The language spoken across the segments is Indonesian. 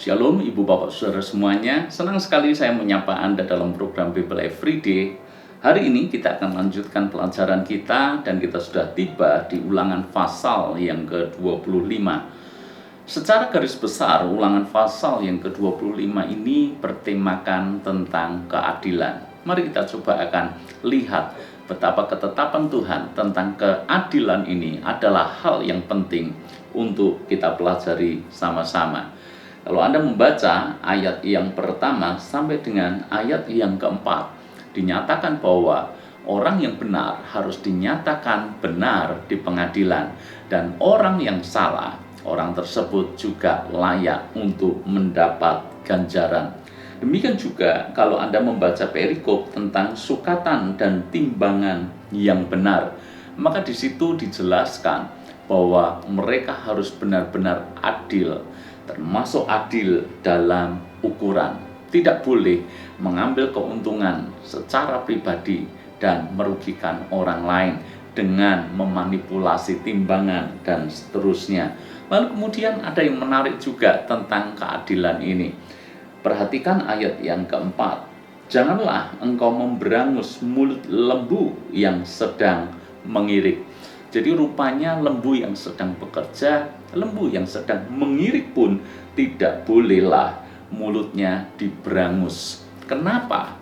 Shalom Ibu Bapak Saudara semuanya, senang sekali saya menyapa Anda dalam program Bible Everyday. Hari ini kita akan lanjutkan pelajaran kita dan kita sudah tiba di ulangan pasal yang ke-25. Secara garis besar, ulangan pasal yang ke-25 ini bertemakan tentang keadilan. Mari kita coba akan lihat betapa ketetapan Tuhan tentang keadilan ini adalah hal yang penting untuk kita pelajari sama-sama. Kalau Anda membaca ayat yang pertama sampai dengan ayat yang keempat, dinyatakan bahwa orang yang benar harus dinyatakan benar di pengadilan, dan orang yang salah, orang tersebut juga layak untuk mendapat ganjaran. Demikian juga kalau Anda membaca perikop tentang sukatan dan timbangan yang benar, maka di situ dijelaskan bahwa mereka harus benar-benar adil, termasuk adil dalam ukuran. Tidak boleh mengambil keuntungan secara pribadi dan merugikan orang lain dengan memanipulasi timbangan dan seterusnya. Lalu kemudian ada yang menarik juga tentang keadilan ini. Perhatikan ayat yang keempat. Janganlah engkau memberangus mulut lembu yang sedang mengirik. Jadi rupanya lembu yang sedang bekerja, lembu yang sedang mengirik pun tidak bolehlah mulutnya diberangus. Kenapa?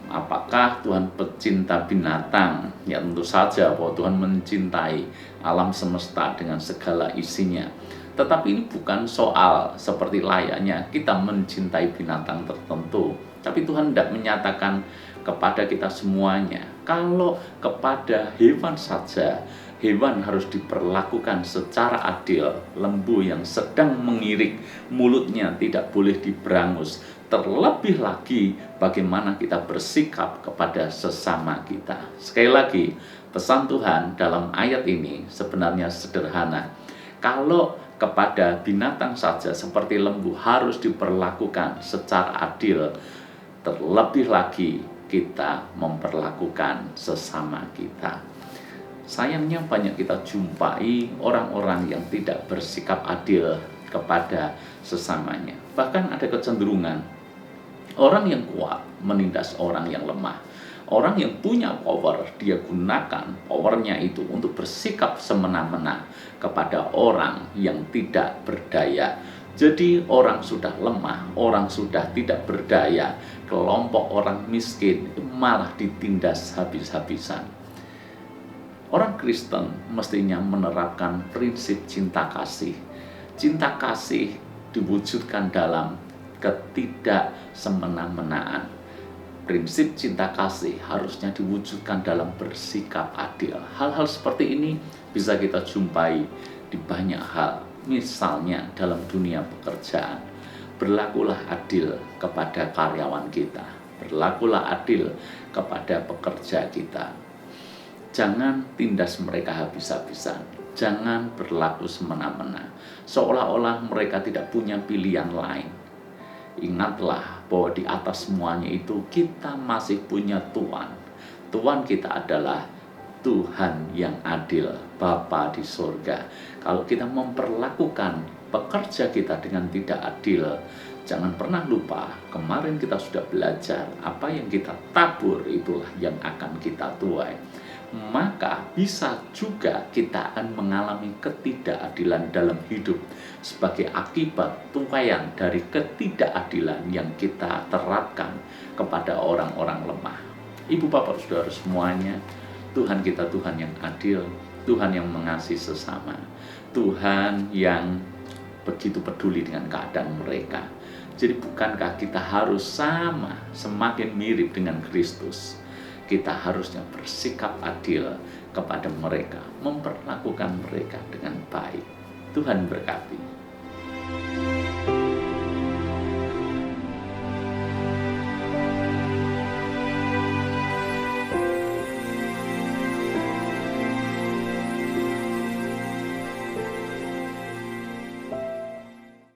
Apakah Tuhan pecinta binatang? Ya tentu saja bahwa Tuhan mencintai alam semesta dengan segala isinya. Tetapi ini bukan soal seperti layaknya kita mencintai binatang tertentu. Tapi Tuhan tidak menyatakan kepada kita semuanya. Kalau kepada hewan saja, hewan harus diperlakukan secara adil. Lembu yang sedang mengirik, mulutnya tidak boleh diberangus. Terlebih lagi bagaimana kita bersikap kepada sesama kita. Sekali lagi, pesan Tuhan dalam ayat ini sebenarnya sederhana. Kalau kepada binatang saja seperti lembu harus diperlakukan secara adil, terlebih lagi kita memperlakukan sesama kita. Sayangnya banyak kita jumpai orang-orang yang tidak bersikap adil kepada sesamanya. Bahkan ada kecenderungan orang yang kuat menindas orang yang lemah. Orang yang punya power, dia gunakan powernya itu untuk bersikap semena-mena kepada orang yang tidak berdaya. Jadi orang sudah lemah, orang sudah tidak berdaya, kelompok orang miskin malah ditindas habis-habisan. Orang Kristen mestinya menerapkan prinsip cinta kasih. Cinta kasih diwujudkan dalam ketidaksemena-menaan. Prinsip cinta kasih harusnya diwujudkan dalam bersikap adil. Hal-hal seperti ini bisa kita jumpai di banyak hal. Misalnya dalam dunia pekerjaan, berlakulah adil kepada karyawan kita, berlakulah adil kepada pekerja kita. Jangan tindas mereka habis-habisan, jangan berlaku semena-mena, seolah-olah mereka tidak punya pilihan lain. Ingatlah bahwa di atas semuanya itu kita masih punya Tuhan. Tuhan kita adalah Tuhan yang adil, Bapa di surga. Kalau kita memperlakukan pekerja kita dengan tidak adil, jangan pernah lupa, kemarin kita sudah belajar, apa yang kita tabur itulah yang akan kita tuai. Maka bisa juga kita akan mengalami ketidakadilan dalam hidup sebagai akibat tuaian dari ketidakadilan yang kita terapkan kepada orang-orang lemah. Ibu bapak saudara semuanya, Tuhan kita Tuhan yang adil, Tuhan yang mengasihi sesama, Tuhan yang begitu peduli dengan keadaan mereka. Jadi bukankah kita harus sama, semakin mirip dengan Kristus? Kita harusnya bersikap adil kepada mereka, memperlakukan mereka dengan baik. Tuhan berkati.